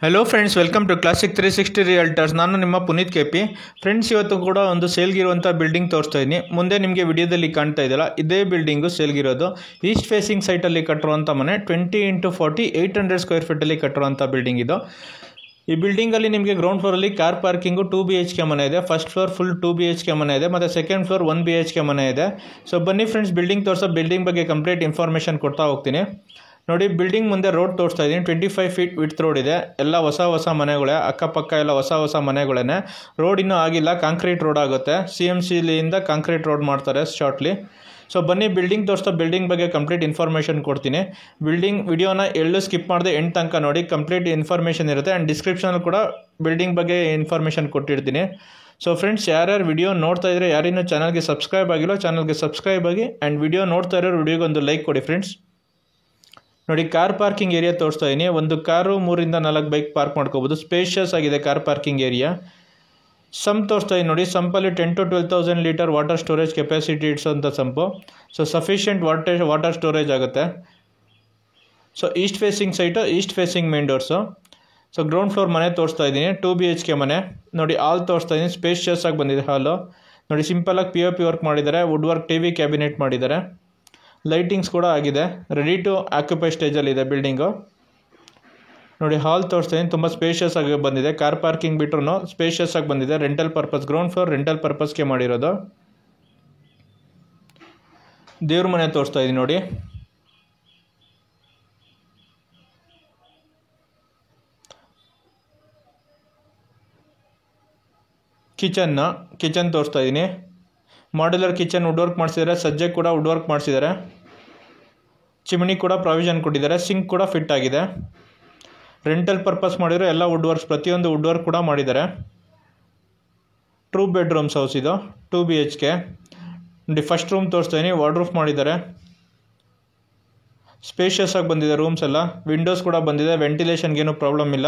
Hello friends, welcome to classic 360 realtors. ನಾನು ನಿಮ್ಮ Puneeth KP. Friends, ಇವತ್ತು ಕೂಡ ಒಂದು ಸೇಲ್ಗಿರುವಂಥ ಬಿಲ್ಡಿಂಗ್ ತೋರಿಸ್ತಾ ಇದ್ದೀನಿ. ಮುಂದೆ ನಿಮಗೆ ವಿಡಿಯೋದಲ್ಲಿ ಕಾಣ್ತಾ ಇದೆಯಲ್ಲ, ಇದೇ ಬಿಲ್ಡಿಂಗು ಸೇಲ್ಗಿರೋದು. ಈಸ್ಟ್ ಫೇಸಿಂಗ್ ಸೈಟಲ್ಲಿ ಕಟ್ಟಿರುವಂಥ ಮನೆ 20x40 800 ಸ್ಕ್ವೇರ್ ಫೀಟಲ್ಲಿ ಕಟ್ಟಿರುವಂಥ ಬಿಲ್ಡಿಂಗ್ ಇದು. ಈ ಬಿಲ್ಡಿಂಗಲ್ಲಿ ನಿಮಗೆ ಗ್ರೌಂಡ್ ಫ್ಲೋರಲ್ಲಿ ಕಾರ್ ಪಾರ್ಕಿಂಗು 2 BHK ಮನೆ ಇದೆ. ಫಸ್ಟ್ ಫ್ಲೋರ್ ಫುಲ್ 2 BHK ಮನೆ ಇದೆ, ಮತ್ತು ಸೆಕೆಂಡ್ ಫ್ಲೋರ್ 1 BHK ಮನೆ ಇದೆ. ಸೊ ಬನ್ನಿ ಫ್ರೆಂಡ್ಸ್, ಬಿಲ್ಡಿಂಗ್ ತೋರಿಸೋ ಬಿಲ್ಡಿಂಗ್ ಬಗ್ಗೆ ಕಂಪ್ಲೀಟ್ ಇನ್ಫಾರ್ಮೇಷನ್ ಕೊಡ್ತಾ ಹೋಗ್ತೀನಿ. ನೋಡಿ, ಬಿಲ್ಡಿಂಗ್ ಮುಂದೆ ರೋಡ್ ತೋರಿಸ್ತಾ ಇದ್ದೀನಿ. 25 ಫೀಟ್ ವಿಡ್ತ್ ರೋಡ್ ಇದೆ. ಎಲ್ಲ ಹೊಸ ಮನೆಗಳೇ, ಅಕ್ಕಪಕ್ಕ ಎಲ್ಲ ಹೊಸ ಮನೆಗಳೇ. ರೋಡ್ ಇನ್ನೂ ಆಗಿಲ್ಲ, ಕಾಂಕ್ರೀಟ್ ರೋಡ್ ಆಗುತ್ತೆ. CMCಲಿಂದ ಕಾಂಕ್ರೀಟ್ ರೋಡ್ ಮಾಡ್ತಾರೆ ಶಾರ್ಟ್ಲಿ. ಸೊ ಬನ್ನಿ, ಬಿಲ್ಡಿಂಗ್ ತೋರಿಸ್ತಾ ಬಿಲ್ಡಿಂಗ್ ಬಗ್ಗೆ ಕಂಪ್ಲೀಟ್ ಇನ್ಫಾರ್ಮೇಷನ್ ಕೊಡ್ತೀನಿ. ಬಿಲ್ಡಿಂಗ್ ವಿಡಿಯೋನ ಎಲ್ಲೂ ಸ್ಕಿಪ್ ಮಾಡದೆ ಎಂಡ್ ತನಕ ನೋಡಿ, ಕಂಪ್ಲೀಟ್ ಇನ್ಫಾರ್ಮೇಷನ್ ಇರುತ್ತೆ. ಆ್ಯಂಡ್ ಡಿಸ್ಕ್ರಿಪ್ಷನಲ್ಲಿ ಕೂಡ ಬಿಲ್ಡಿಂಗ್ ಬಗ್ಗೆ ಇನ್ಫಾರ್ಮೇಷನ್ ಕೊಟ್ಟಿರ್ತೀನಿ. ಸೊ ಫ್ರೆಂಡ್ಸ್, ಯಾರ್ಯಾರು ವಿಡಿಯೋ ನೋಡ್ತಾ ಇದ್ರೆ, ಯಾರಿನ್ನೂ ಚಾನಲ್ಗೆ ಸಬ್ಸ್ಕ್ರೈಬ್ ಆಗಿಲ್ಲ, ಚಾನಲ್ಗೆ ಸಬ್ಸ್ಕ್ರೈಬ್ ಆಗಿ. ಆ್ಯಂಡ್ ವಿಡಿಯೋ ನೋಡ್ತಾ ಇರೋರು ವಿಡಿಯೋಗೆ ಒಂದು ಲೈಕ್ ಕೊಡಿ ಫ್ರೆಂಡ್ಸ್. ನೋಡಿ, ಕಾರ್ ಪಾರ್ಕಿಂಗ್ ಏರಿಯಾ ತೋರಿಸ್ತಾ ಇದ್ದೀನಿ. ಒಂದು ಕಾರು 3 ರಿಂದ 4 ಬೈಕ್ ಪಾರ್ಕ್ ಮಾಡ್ಕೋಬೋದು. ಸ್ಪೇಷಿಯಸ್ ಆಗಿದೆ ಕಾರ್ ಪಾರ್ಕಿಂಗ್ ಏರಿಯಾ. ತೋರಿಸ್ತಾ ಇದ್ದೀನಿ ನೋಡಿ. ಸಂಪಲ್ಲಿ 10,000 to 12,000 litre water storage capacity ಇಡ್ಸೋಂಥ sump. So sufficient water storage ಆಗುತ್ತೆ. So east facing site, east facing main doors. So ground floor ಮನೆ ತೋರಿಸ್ತಾ ಇದ್ದೀನಿ, 2 BHK ಮನೆ. ನೋಡಿ, ಹಾಲ್ ತೋರಿಸ್ತಾ ಇದ್ದೀನಿ. ಸ್ಪೇಷಿಯಸ್ ಆಗಿ ಬಂದಿದೆ ಹಾಲು. ನೋಡಿ, ಸಿಂಪಲಾಗಿ POP ವರ್ಕ್ ಮಾಡಿದ್ದಾರೆ. ವುಡ್ ವರ್ಕ್ TV ಕ್ಯಾಬಿನೆಟ್ ಮಾಡಿದ್ದಾರೆ. ಲೈಟಿಂಗ್ಸ್ ಕೂಡ ಆಗಿದೆ. ರೆಡಿ ಟು ಆಕ್ಯುಪೈ ಸ್ಟೇಜಲ್ಲಿದೆ ಬಿಲ್ಡಿಂಗು. ನೋಡಿ, ಹಾಲ್ ತೋರಿಸ್ತಾ ಇದ್ದೀನಿ. ತುಂಬ ಸ್ಪೇಷಿಯಸ್ ಆಗಿ ಬಂದಿದೆ. ಕಾರ್ ಪಾರ್ಕಿಂಗ್ ಬಿಟ್ರೂ ಸ್ಪೇಷಿಯಸ್ ಆಗಿ ಬಂದಿದೆ. Rental purpose, ground floor rental ಪರ್ಪಸ್ಗೆ ಮಾಡಿರೋದು. ದೇವ್ರ ಮನೆ ತೋರಿಸ್ತಾ ಇದ್ದೀನಿ ನೋಡಿ. ಕಿಚನ್ ತೋರಿಸ್ತಾ ಇದ್ದೀನಿ. ಮಾಡ್ಯುಲರ್ ಕಿಚನ್ ವುಡ್ ವರ್ಕ್ ಮಾಡಿಸಿದ್ದಾರೆ. ಸಜ್ಜೆ ಕೂಡ ವುಡ್ ವರ್ಕ್ ಮಾಡಿಸಿದ್ದಾರೆ. ಚಿಮಣಿ ಕೂಡ ಪ್ರಾವಿಷನ್ ಕೊಟ್ಟಿದ್ದಾರೆ. ಸಿಂಕ್ ಕೂಡ ಫಿಟ್ ಆಗಿದೆ. ರೆಂಟಲ್ ಪರ್ಪಸ್ ಮಾಡಿರೋ ಎಲ್ಲ ವುಡ್ ವರ್ಕ್ಸ್, ಪ್ರತಿಯೊಂದು ವುಡ್ ವರ್ಕ್ ಕೂಡ ಮಾಡಿದ್ದಾರೆ. 2 ಬೆಡ್ರೂಮ್ಸ್ ಹೌಸ್ ಇದು, 2 BHK. ನೋಡಿ, ಫಸ್ಟ್ ರೂಮ್ ತೋರಿಸ್ತಾ ಇದ್ದೀನಿ. ವಾರ್ಡ್ರೂಫ್ ಮಾಡಿದ್ದಾರೆ. ಸ್ಪೇಷಿಯಸ್ ಆಗಿ ಬಂದಿದೆ ರೂಮ್ಸ್ ಎಲ್ಲ. ವಿಂಡೋಸ್ ಕೂಡ ಬಂದಿದೆ. ವೆಂಟಿಲೇಷನ್ಗೇನು ಪ್ರಾಬ್ಲಮ್ ಇಲ್ಲ.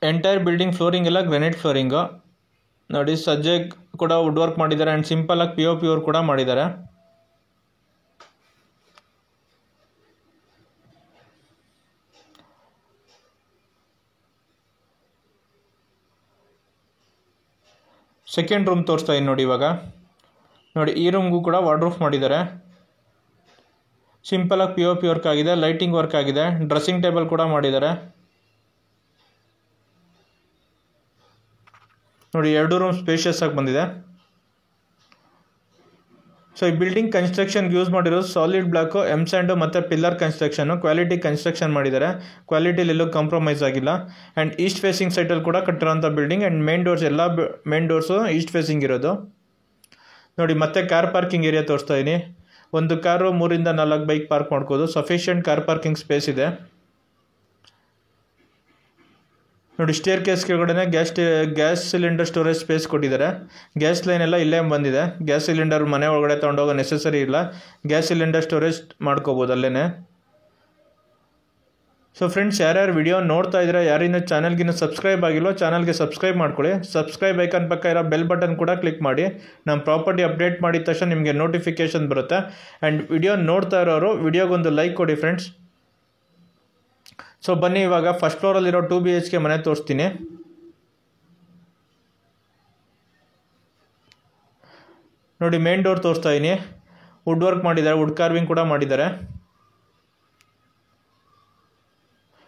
ಎಂಟೈರ್ ಬಿಲ್ಡಿಂಗ್ ಫ್ಲೋರಿಂಗ್ ಎಲ್ಲ ಗ್ರೆನೈಟ್ ಫ್ಲೋರಿಂಗು. ನೋಡಿ, ಸಜ್ಜೆ ಕೂಡ ವುಡ್ ವರ್ಕ್ ಮಾಡಿದ್ದಾರೆ. ಆ್ಯಂಡ್ ಸಿಂಪಲಾಗಿ POP ವರ್ಕ್ ಕೂಡ ಮಾಡಿದ್ದಾರೆ. ಸೆಕೆಂಡ್ ರೂಮ್ ತೋರಿಸ್ತಾ ಇದ್ದೀನಿ ನೋಡಿ ಇವಾಗ. ನೋಡಿ, ಈ ರೂಮ್ಗೂ ಕೂಡ ವಾರ್ಡ್ರೂಫ್ ಮಾಡಿದ್ದಾರೆ. ಸಿಂಪಲಾಗಿ POP ವರ್ಕ್ ಆಗಿದೆ. ಲೈಟಿಂಗ್ ವರ್ಕ್ ಆಗಿದೆ. ಡ್ರೆಸ್ಸಿಂಗ್ ಟೇಬಲ್ ಕೂಡ ಮಾಡಿದ್ದಾರೆ. ನೋಡಿ, 2 ರೂಮ್ ಸ್ಪೇಷಿಯಸ್ ಆಗಿ ಬಂದಿದೆ. ಸೊ ಈ ಬಿಲ್ಡಿಂಗ್ ಕನ್ಸ್ಟ್ರಕ್ಷನ್ಗೆ ಯೂಸ್ ಮಾಡಿರೋದು ಸಾಲಿಡ್ ಬ್ಲಾಕು, M-ಸ್ಯಾಂಡು ಮತ್ತು ಪಿಲ್ಲರ್ ಕನ್ಸ್ಟ್ರಕ್ಷನು. ಕ್ವಾಲಿಟಿ ಕನ್ಸ್ಟ್ರಕ್ಷನ್ ಮಾಡಿದ್ದಾರೆ. ಕ್ವಾಲಿಟಿಲಿ ಎಲ್ಲೂ ಕಾಂಪ್ರಮೈಸ್ ಆಗಿಲ್ಲ. ಆ್ಯಂಡ್ ಈಸ್ಟ್ ಫೇಸಿಂಗ್ ಸೈಟಲ್ಲಿ ಕೂಡ ಕಟ್ಟಿರೋಂಥ ಬಿಲ್ಡಿಂಗ್. ಆ್ಯಂಡ್ ಮೇನ್ ಡೋರ್ಸ್, ಎಲ್ಲ ಮೇನ್ ಡೋರ್ಸು ಈಸ್ಟ್ ಫೇಸಿಂಗ್ ಇರೋದು. ನೋಡಿ, ಮತ್ತೆ ಕಾರ್ ಪಾರ್ಕಿಂಗ್ ಏರಿಯಾ ತೋರಿಸ್ತಾ ಇದ್ದೀನಿ. ಒಂದು ಕಾರು 3 ರಿಂದ 4 ಬೈಕ್ ಪಾರ್ಕ್ ಮಾಡ್ಕೋದು. ಸಫಿಷಿಯೆಂಟ್ ಕಾರ್ ಪಾರ್ಕಿಂಗ್ ಸ್ಪೇಸ್ ಇದೆ. ನೋಡಿ, ಸ್ಟೇರ್ ಕೇಸ್ ಕೆಳಗಡೆ ಗ್ಯಾಸ್ ಸಿಲಿಂಡರ್ ಸ್ಟೋರೇಜ್ ಸ್ಪೇಸ್ ಕೊಟ್ಟಿದ್ದಾರೆ. ಗ್ಯಾಸ್ ಲೈನ್ ಎಲ್ಲ ಇಲ್ಲೇ ಬಂದಿದೆ. ಗ್ಯಾಸ್ ಸಿಲಿಂಡರ್ ಮನೆ ಒಳಗಡೆ ತೊಗೊಂಡೋಗೋ ನೆಸೆಸರಿ ಇಲ್ಲ. ಗ್ಯಾಸ್ ಸಿಲಿಂಡರ್ ಸ್ಟೋರೇಜ್ ಮಾಡ್ಕೋಬೋದು ಅಲ್ಲೇ. ಸೊ ಫ್ರೆಂಡ್ಸ್, ಯಾರ್ಯಾರು ವಿಡಿಯೋ ನೋಡ್ತಾ ಇದ್ರೆ, ಯಾರಿನ್ನೂ ಚಾನಲ್ಗಿನ್ನೂ ಸಬ್ಸ್ಕ್ರೈಬ್ ಆಗಿಲ್ಲೋ, ಚಾನಲ್ಗೆ ಸಬ್ಸ್ಕ್ರೈಬ್ ಮಾಡ್ಕೊಳ್ಳಿ. ಸಬ್ಸ್ಕ್ರೈಬ್ ಐಕನ್ ಪಕ್ಕ ಇರೋ ಬೆಲ್ ಬಟನ್ ಕೂಡ ಕ್ಲಿಕ್ ಮಾಡಿ. ನಮ್ಮ ಪ್ರಾಪರ್ಟಿ ಅಪ್ಡೇಟ್ ಮಾಡಿದ ತಕ್ಷಣ ನಿಮಗೆ ನೋಟಿಫಿಕೇಷನ್ ಬರುತ್ತೆ. ಆ್ಯಂಡ್ ವಿಡಿಯೋ ನೋಡ್ತಾ ಇರೋರು ವಿಡಿಯೋಗೊಂದು ಲೈಕ್ ಕೊಡಿ ಫ್ರೆಂಡ್ಸ್. ಸೊ ಬನ್ನಿ, ಇವಾಗ ಫಸ್ಟ್ ಫ್ಲೋರಲ್ಲಿರೋ 2 BHK ಮನೆ ತೋರಿಸ್ತೀನಿ. ನೋಡಿ, ಮೇನ್ ಡೋರ್ ತೋರಿಸ್ತಾ ಇದ್ದೀನಿ. ವುಡ್ ವರ್ಕ್ ಮಾಡಿದ್ದಾರೆ. ವುಡ್ ಕಾರ್ವಿಂಗ್ ಕೂಡ ಮಾಡಿದ್ದಾರೆ.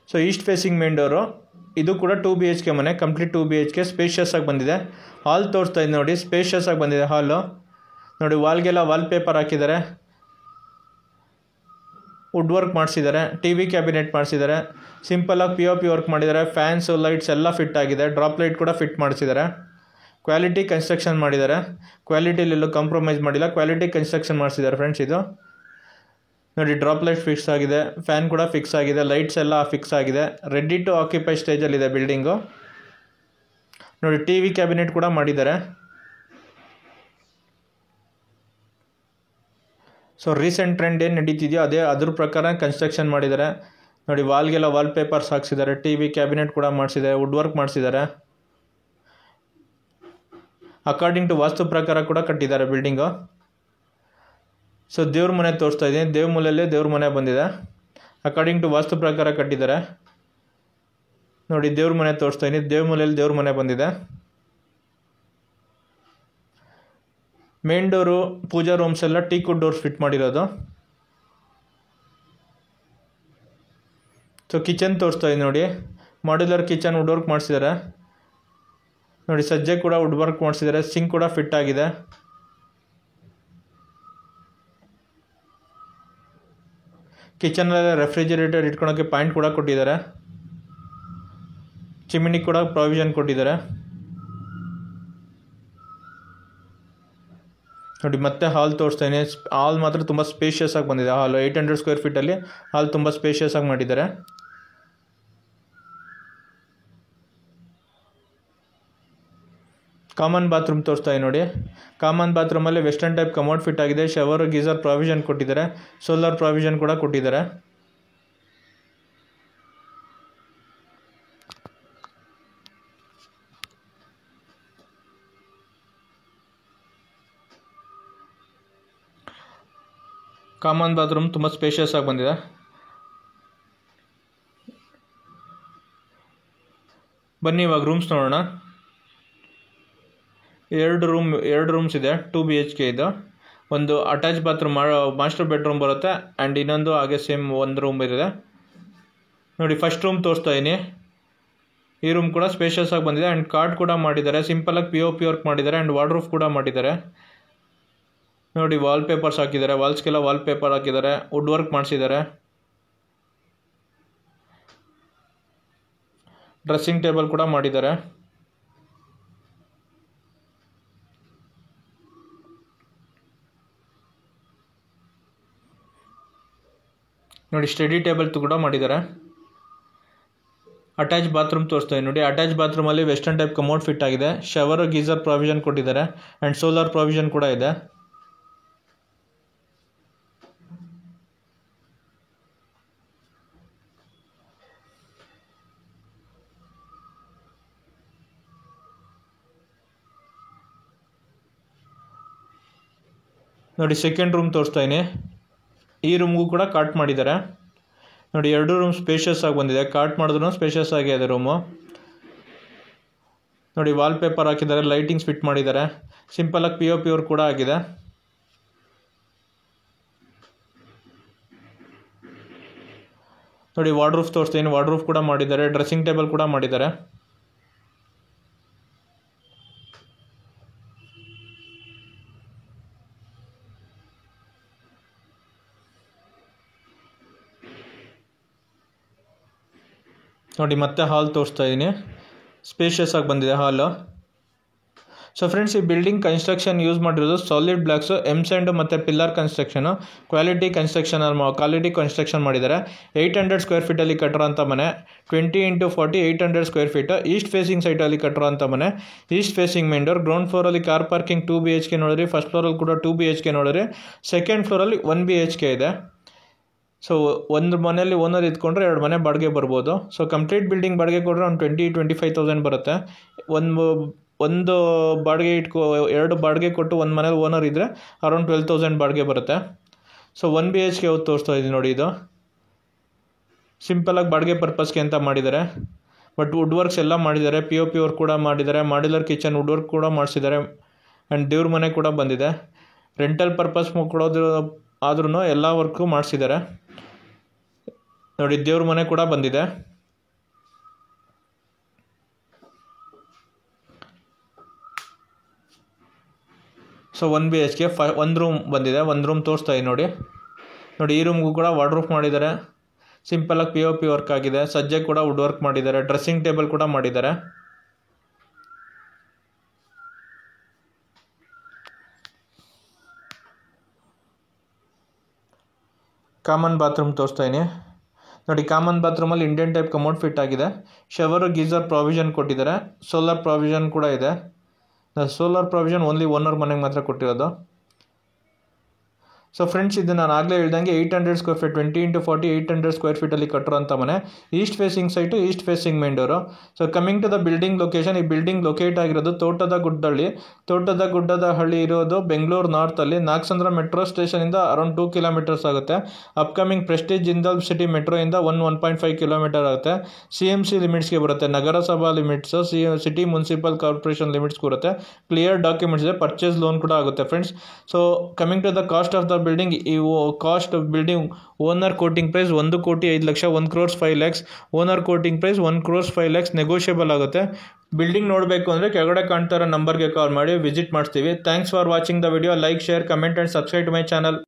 So east facing main door. ಇದು ಕೂಡ 2 BHK ಮನೆ, ಕಂಪ್ಲೀಟ್ 2 BHK. ಸ್ಪೇಷಿಯಸ್ ಆಗಿ ಬಂದಿದೆ. ಹಾಲ್ ತೋರಿಸ್ತಾ ಇದ್ದೀನಿ ನೋಡಿ. ಸ್ಪೇಷಿಯಸ್ ಆಗಿ ಬಂದಿದೆ ಹಾಲು. ನೋಡಿ, ವಾಲ್ಗೆಲ್ಲ ವಾಲ್ ಪೇಪರ್ ಹಾಕಿದ್ದಾರೆ. ವುಡ್ ವರ್ಕ್ ಮಾಡಿಸಿದ್ದಾರೆ. TV ಕ್ಯಾಬಿನೆಟ್ ಮಾಡಿಸಿದ್ದಾರೆ. ಸಿಂಪಲಾಗಿ POP ವರ್ಕ್ ಮಾಡಿದ್ದಾರೆ. ಫ್ಯಾನ್ಸು, ಲೈಟ್ಸ್ ಎಲ್ಲ ಫಿಟ್ ಆಗಿದೆ. ಡ್ರಾಪ್ ಲೈಟ್ ಕೂಡ ಫಿಟ್ ಮಾಡಿಸಿದ್ದಾರೆ. ಕ್ವಾಲಿಟಿ ಕನ್ಸ್ಟ್ರಕ್ಷನ್ ಮಾಡಿದ್ದಾರೆ. ಕ್ವಾಲಿಟಿಲೆಲ್ಲೂ ಕಾಂಪ್ರಮೈಸ್ ಮಾಡಿಲ್ಲ. ಕ್ವಾಲಿಟಿ ಕನ್ಸ್ಟ್ರಕ್ಷನ್ ಮಾಡಿಸಿದ್ದಾರೆ ಫ್ರೆಂಡ್ಸ್ ಇದು. ನೋಡಿ, ಡ್ರಾಪ್ ಲೈಟ್ ಫಿಕ್ಸ್ ಆಗಿದೆ. ಫ್ಯಾನ್ ಕೂಡ ಫಿಕ್ಸ್ ಆಗಿದೆ. ಲೈಟ್ಸ್ ಎಲ್ಲ ಫಿಕ್ಸ್ ಆಗಿದೆ. ರೆಡಿ ಟು ಆಕ್ಯುಪೈ ಸ್ಟೇಜಲ್ಲಿದೆ ಬಿಲ್ಡಿಂಗು. ನೋಡಿ, TV ಕ್ಯಾಬಿನೆಟ್ ಕೂಡ ಮಾಡಿದ್ದಾರೆ. ಸೊ ರೀಸೆಂಟ್ ಟ್ರೆಂಡ್ ಏನು ನಡೀತಿದೆಯೋ ಅದ್ರ ಪ್ರಕಾರ ಕನ್ಸ್ಟ್ರಕ್ಷನ್ ಮಾಡಿದ್ದಾರೆ. ನೋಡಿ, ವಾಲ್ಗೆಲ್ಲ ವಾಲ್ ಪೇಪರ್ಸ್ ಹಾಕ್ಸಿದ್ದಾರೆ. TV ಕ್ಯಾಬಿನೆಟ್ ಕೂಡ ಮಾಡಿಸಿದ್ದಾರೆ. ವುಡ್ ವರ್ಕ್ ಮಾಡಿಸಿದ್ದಾರೆ. ಅಕಾರ್ಡಿಂಗ್ ಟು ವಾಸ್ತು ಪ್ರಕಾರ ಕೂಡ ಕಟ್ಟಿದ್ದಾರೆ ಬಿಲ್ಡಿಂಗು. ಸೊ ದೇವ್ರ ಮನೆ ತೋರಿಸ್ತಾ ಇದ್ದೀನಿ. ದೇವ್ರ ಮೂಲೆಯಲ್ಲೇ ದೇವ್ರ ಮನೆ ಬಂದಿದೆ. ಅಕಾರ್ಡಿಂಗ್ ಟು ವಾಸ್ತು ಪ್ರಕಾರ ಕಟ್ಟಿದ್ದಾರೆ ನೋಡಿ. ದೇವ್ರ ಮನೆ ತೋರಿಸ್ತಾ ಇದ್ದೀನಿ. ದೇವ್ರ ಮೂಲೆಯಲ್ಲಿ ದೇವ್ರ ಮನೆ ಬಂದಿದೆ. ಮೇನ್ ಡೋರು, ಪೂಜಾ ರೂಮ್ಸ್ ಎಲ್ಲ ಟೀಕುಡ್ ಡೋರ್ಸ್ ಫಿಟ್ ಮಾಡಿರೋದು. ಸೊ ಕಿಚನ್ ತೋರಿಸ್ತಾ ಇದ್ದೀನಿ ನೋಡಿ. ಮಾಡ್ಯುಲರ್ ಕಿಚನ್ ವುಡ್ ವರ್ಕ್ ಮಾಡಿಸಿದ್ದಾರೆ ನೋಡಿ. ಸಜ್ಜೆ ಕೂಡ ವುಡ್ ವರ್ಕ್ ಮಾಡಿಸಿದ್ದಾರೆ. ಸಿಂಕ್ ಕೂಡ ಫಿಟ್ ಆಗಿದೆ. ಕಿಚನಲ್ಲಿ ರೆಫ್ರಿಜಿರೇಟರ್ ಇಟ್ಕೊಳೋಕ್ಕೆ ಪಾಯಿಂಟ್ ಕೂಡ ಕೊಟ್ಟಿದ್ದಾರೆ. ಚಿಮಿನಿ ಕೂಡ ಪ್ರಾವಿಷನ್ ಕೊಟ್ಟಿದ್ದಾರೆ ನೋಡಿ. ಮತ್ತೆ ಹಾಲ್ ತೋರಿಸ್ತಾ ಇದ್ದೀನಿ. ಹಾಲ್ ಮಾತ್ರ ತುಂಬ ಸ್ಪೇಷಿಯಸ್ ಆಗಿ ಬಂದಿದೆ. ಹಾಲ್ 800 ಸ್ಕ್ವೇರ್ ಫೀಟಲ್ಲಿ ಹಾಲ್ ತುಂಬ ಸ್ಪೇಷಿಯಸ್ ಆಗಿ ಮಾಡಿದ್ದಾರೆ. ಕಾಮನ್ ಬಾತ್ರೂಮ್ ತೋರಿಸ್ತಾ ಇದೆ ನೋಡಿ. ಕಾಮನ್ ಬಾತ್ರೂಮಲ್ಲಿ ವೆಸ್ಟರ್ನ್ ಟೈಪ್ ಕಮೋಡ್ ಫಿಟ್ ಆಗಿದೆ. ಶವರ್, ಗೀಸರ್ ಪ್ರಾವಿಷನ್ ಕೊಟ್ಟಿದ್ದಾರೆ. ಸೋಲಾರ್ ಪ್ರಾವಿಷನ್ ಕೂಡ ಕೊಟ್ಟಿದ್ದಾರೆ. ಕಾಮನ್ ಬಾತ್ರೂಮ್ ತುಂಬ ಸ್ಪೇಷಿಯಸ್ ಆಗಿ ಬಂದಿದೆ. ಬನ್ನಿ ಇವಾಗ ರೂಮ್ಸ್ ನೋಡೋಣ. ಎರಡು ರೂಮ್ಸ್ ಇದೆ. 2 BHK ಇದು. ಒಂದು ಅಟ್ಯಾಚ್ ಬಾತ್ರೂಮ್, ಮಾಸ್ಟರ್ ಬೆಡ್ರೂಮ್ ಬರುತ್ತೆ. ಆ್ಯಂಡ್ ಇನ್ನೊಂದು ಹಾಗೆ ಸೇಮ್ ಒಂದು ರೂಮ್ ಇದೆ ನೋಡಿ. ಫಸ್ಟ್ ರೂಮ್ ತೋರಿಸ್ತಾ ಇದ್ದೀನಿ. ಈ ರೂಮ್ ಕೂಡ ಸ್ಪೇಷಿಯಸ್ ಆಗಿ ಬಂದಿದೆ. ಆ್ಯಂಡ್ ಕಾರ್ಡ್ ಕೂಡ ಮಾಡಿದ್ದಾರೆ. ಸಿಂಪಲಾಗಿ POP ವರ್ಕ್ ಮಾಡಿದ್ದಾರೆ. ಆ್ಯಂಡ್ ವಾರ್ಡ್ರೂಫ್ ಕೂಡ ಮಾಡಿದ್ದಾರೆ ನೋಡಿ. ವಾಲ್ ಪೇಪರ್ಸ್ ಹಾಕಿದ್ದಾರೆ. ವಾಲ್ಸ್ಗೆಲ್ಲ ವಾಲ್ ಪೇಪರ್ ಹಾಕಿದ್ದಾರೆ. ವುಡ್ ವರ್ಕ್ ಮಾಡಿಸಿದ್ದಾರೆ. ಡ್ರೆಸ್ಸಿಂಗ್ ಟೇಬಲ್ ಕೂಡ ಮಾಡಿದ್ದಾರೆ ನೋಡಿ. ಸ್ಟಡಿ ಟೇಬಲ್ ಕೂಡ ಮಾಡಿದ್ದಾರೆ. ಅಟ್ಯಾಚ್ ಬಾತ್ರೂಮ್ ತೋರಿಸ್ತಾ ಇದೆ ನೋಡಿ. ಅಟ್ಯಾಚ್ ಬಾತ್ರೂಮಲ್ಲಿ ವೆಸ್ಟರ್ನ್ ಟೈಪ್ ಕಮೋಡ್ ಫಿಟ್ ಆಗಿದೆ. ಶವರ್, ಗೀಸರ್ ಪ್ರಾವಿಷನ್ ಕೊಟ್ಟಿದ್ದಾರೆ. ಆ್ಯಂಡ್ ಸೋಲಾರ್ ಪ್ರಾವಿಷನ್ ಕೂಡ ಇದೆ. ನೋಡಿ ಸೆಕೆಂಡ್ ರೂಮ್ ತೋರಿಸ್ತಾ ಇದ್ದೀನಿ. ಈ ರೂಮ್ಗೂ ಕೂಡ ಕಾಟ್ ಮಾಡಿದ್ದಾರೆ ನೋಡಿ. ಎರಡು ರೂಮ್ ಸ್ಪೇಷಿಯಸ್ ಆಗಿ ಬಂದಿದೆ. ಕಾಟ್ ಮಾಡಿದ್ರು ಸ್ಪೇಷಿಯಸ್ ಆಗಿ ಇದೆ ರೂಮು ನೋಡಿ. ವಾಲ್ ಪೇಪರ್ ಹಾಕಿದ್ದಾರೆ. ಲೈಟಿಂಗ್ಸ್ ಫಿಟ್ ಮಾಡಿದ್ದಾರೆ. ಸಿಂಪಲಾಗಿ POP ವರ್ಕ್ ಕೂಡ ಆಗಿದೆ ನೋಡಿ. ವಾರ್ಡ್ರೂಫ್ ತೋರಿಸ್ತೀನಿ. ವಾರ್ಡ್ರೂಫ್ ಕೂಡ ಮಾಡಿದ್ದಾರೆ. ಡ್ರೆಸ್ಸಿಂಗ್ ಟೇಬಲ್ ಕೂಡ ಮಾಡಿದ್ದಾರೆ. ನೋಡಿ ಮತ್ತೆ ಹಾಲ್ ತೋರಿಸ್ತಾ ಇದ್ದೀನಿ. ಸ್ಪೇಷಿಯಸ್ ಆಗಿ ಬಂದಿದೆ ಹಾಲು. ಸೊ ಫ್ರೆಂಡ್ಸ್, ಈ ಬಿಲ್ಡಿಂಗ್ ಕನ್ಸ್ಟ್ರಕ್ಷನ್ ಯೂಸ್ ಮಾಡಿರೋದು ಸಾಲಿಡ್ ಬ್ಲಾಕ್ಸು, ಎಮ್ಸ್ಯಾಂಡು ಮತ್ತು ಪಿಲ್ಲರ್ ಕನ್ಸ್ಟ್ರಕ್ಷನು. ಕ್ವಾಲಿಟಿ ಕನ್ಸ್ಟ್ರಕ್ಷನ್ ಮಾಡಿದ್ದಾರೆ. 800 ಸ್ಕ್ವೇರ್ ಫೀಟಲ್ಲಿ ಕಟ್ಟಿರೋಂಥ ಮನೆ. 20 × 40 800 ಸ್ಕ್ವೇರ್ ಫೀಟು. ಈಸ್ಟ್ ಫೇಸಿಂಗ್ ಸೈಟಲ್ಲಿ ಕಟ್ಟಿರೋಂಥ ಮನೆ. East facing main door. Ground ಫ್ಲೋರಲ್ಲಿ ಕಾರ್ ಪಾರ್ಕಿಂಗ್ 2 BHK ನೋಡಿರಿ. ಫಸ್ಟ್ ಫ್ಲೋರಲ್ಲಿ ಕೂಡ 2 BHK ನೋಡಿರಿ. ಸೆಕೆಂಡ್ ಫ್ಲೋರಲ್ಲಿ 1 BHK ಇದೆ. ಸೊ ಒಂದು ಮನೆಯಲ್ಲಿ ಓನರ್ ಇದ್ಕೊಂಡ್ರೆ 2 ಮನೆ ಬಾಡಿಗೆ ಬರ್ಬೋದು. ಸೊ ಕಂಪ್ಲೀಟ್ ಬಿಲ್ಡಿಂಗ್ ಬಾಡಿಗೆ ಕೊಟ್ಟರೆ ಒಂದು 20-25,000 ಬರುತ್ತೆ. ಒಂದು ಬಾಡಿಗೆ 2 ಬಾಡಿಗೆ ಕೊಟ್ಟು ಒಂದು ಮನೇಲಿ ಓನರ್ ಇದ್ದರೆ ಅರೌಂಡ್ 12,000 ಬಾಡಿಗೆ ಬರುತ್ತೆ. ಸೊ 1 BHK ತೋರಿಸ್ತಾ ಇದ್ದೀನಿ ನೋಡಿ. ಇದು ಸಿಂಪಲಾಗಿ ಬಾಡಿಗೆ ಪರ್ಪಸ್ಗೆ ಅಂತ ಮಾಡಿದ್ದಾರೆ. ಬಟ್ ವುಡ್ ವರ್ಕ್ಸ್ ಎಲ್ಲ ಮಾಡಿದ್ದಾರೆ. POP ವರ್ಕ್ ಕೂಡ ಮಾಡಿದ್ದಾರೆ. ಮಾಡ್ಯುಲರ್ ಕಿಚನ್ ವುಡ್ ವರ್ಕ್ ಕೂಡ ಮಾಡಿಸಿದ್ದಾರೆ. ಆ್ಯಂಡ್ ದೇವ್ರ ಮನೆ ಕೂಡ ಬಂದಿದೆ. ರೆಂಟಲ್ ಪರ್ಪಸ್ ಕೊಡೋದು ಆದ್ರೂ ಎಲ್ಲ ವರ್ಕು ಮಾಡಿಸಿದ್ದಾರೆ ನೋಡಿ. ದೇವ್ರ ಮನೆ ಕೂಡ ಬಂದಿದೆ. ಸೊ 1 BHK ಒಂದು ರೂಮ್ ಬಂದಿದೆ. ಒಂದು ರೂಮ್ ತೋರಿಸ್ತಾ ಇದೆ ನೋಡಿ. ಈ ರೂಮ್ಗೂ ಕೂಡ ವಾರ್ಡ್ರೂಫ್ ಮಾಡಿದ್ದಾರೆ. ಸಿಂಪಲಾಗಿ POP ವರ್ಕ್ ಆಗಿದೆ. ಸಜ್ಜೆ ಕೂಡ ವುಡ್ ವರ್ಕ್ ಮಾಡಿದ್ದಾರೆ. ಡ್ರೆಸ್ಸಿಂಗ್ ಟೇಬಲ್ ಕೂಡ ಮಾಡಿದ್ದಾರೆ. ಕಾಮನ್ ಬಾತ್ರೂಮ್ ತೋರಿಸ್ತಾ ಇದ್ದೀನಿ ನೋಡಿ. ಕಾಮನ್ ಬಾತ್ರೂಮಲ್ಲಿ ಇಂಡಿಯನ್ ಟೈಪ್ ಕಮೋಡ್ ಫಿಟ್ ಆಗಿದೆ. ಶವರು, ಗೀಸರ್ ಪ್ರಾವಿಷನ್ ಕೊಟ್ಟಿದ್ದಾರೆ. ಸೋಲಾರ್ ಪ್ರಾವಿಷನ್ ಕೂಡ ಇದೆ. ಸೋಲಾರ್ ಪ್ರಾವಿಷನ್ ಓನ್ಲಿ ಓನರ್ ಮನೆಗೆ ಮಾತ್ರ ಕೊಟ್ಟಿರೋದು. ಸೊ ಫ್ರೆಂಡ್ಸ್, ಇದು ನಾನು ಆಗಲೇ ಹೇಳ್ದಂಗೆ 800 ಸ್ಕ್ವೇರ್ ಫೀಟ್ 20x40 800 ಸ್ಕ್ವೇರ್ ಫೀಟಲ್ಲಿ ಕಟ್ಟಿರೋಂಥ ಮನೆ. East facing site, east facing main door. So coming to the building location, ಈ ಬಿಲ್ಡಿಂಗ್ ಲೊಕೇಟ್ ಆಗಿರೋದು ತೋಟದ ಗುಡ್ಡದ ಹಳ್ಳಿ ಇರೋದು ಬೆಂಗಳೂರು ನಾರ್ತಲ್ಲಿ. ನಾಗಸಂದ್ರ ಮೆಟ್ರೋ ಸ್ಟೇಷನಿಂದ ಅರೌಂಡ್ 2 ಕಿಲೋಮೀಟರ್ಸ್ ಆಗುತ್ತೆ. ಅಪ್ಕಮಿಂಗ್ ಪ್ರೆಸ್ಟೀಜ್ ಜಿಂದಾಲ್ ಸಿಟಿ ಮೆಟ್ರೋಯಿಂದ 1.5 ಕಿಲೋಮೀಟರ್ ಆಗುತ್ತೆ. CMC ಲಿಮಿಟ್ಸ್ಗೆ ಬರುತ್ತೆ, ನಗರಸಭಾ limits, city municipal corporation limits ಬರುತ್ತೆ. ಕ್ಲಿಯರ್ ಡಾಕ್ಯುಮೆಂಟ್ಸ್ ಇದೆ, ಪರ್ಚೇಸ್ ಲೋನ್ ಕೂಡ ಆಗುತ್ತೆ friends. So coming to the cost of the building, ಈ cost building owner quoting price 1,05,00,000 1,05,00,000. Owner quoting price 1,05,00,000 negotiable ಆಗುತ್ತೆ. ಬಿಲ್ಡಿಂಗ್ ನೋಡಬೇಕು ಅಂದರೆ ಕೆಳಗಡೆ ಕಾಣ್ತಾ ಇರೋ ನಂಬರ್ಗೆ ಕಾಲ್ ಮಾಡಿ ವಿಸಿಟ್ ಮಾಡ್ತೀವಿ. Thanks for watching the video. Like, share, comment and subscribe to my channel.